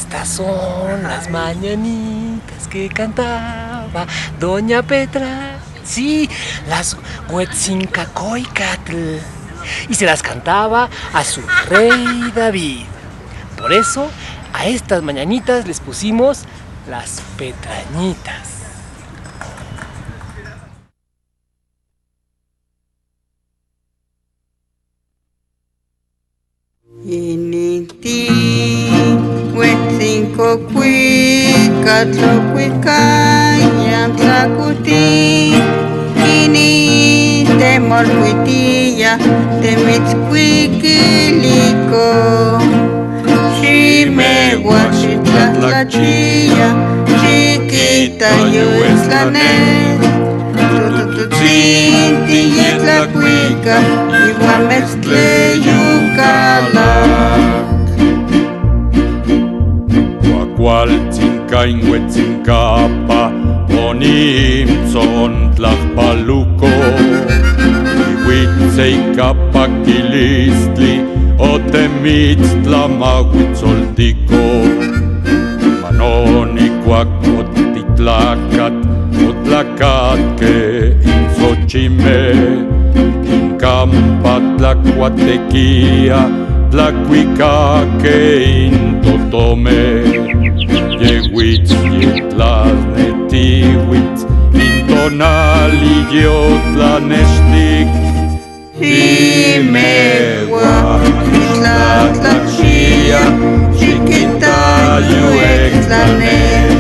Estas son las mañanitas que cantaba Doña Petra. Sí, las HUEHTZINCACOICATL. Y se las cantaba a su rey David. Por eso, a estas mañanitas les pusimos las Petrañitas. Initi, HUEHTZINCACOICATL, huicayam tlacuti. Ini temolcuitilla, temitzcuiquilico. Ximegua, xitlatlachilla, chiquita yoitztlanet. Tututzinti yetlacuica, igual mezcleyucala. Huacualtzincain huetzincapa, onimtzontlajpaluco. Ihuitzeicapakilistli, otemitztlamahuitzoltico. Manonicuac otitlacat, otlacatque insochime. Incampa tlacuatequia, tlacuicaque intotome. Yehuitz, yetlasnetihuitz, intonali yotlanestik. Ximegua, xitlatlachilla, chiquita yoitztlanet.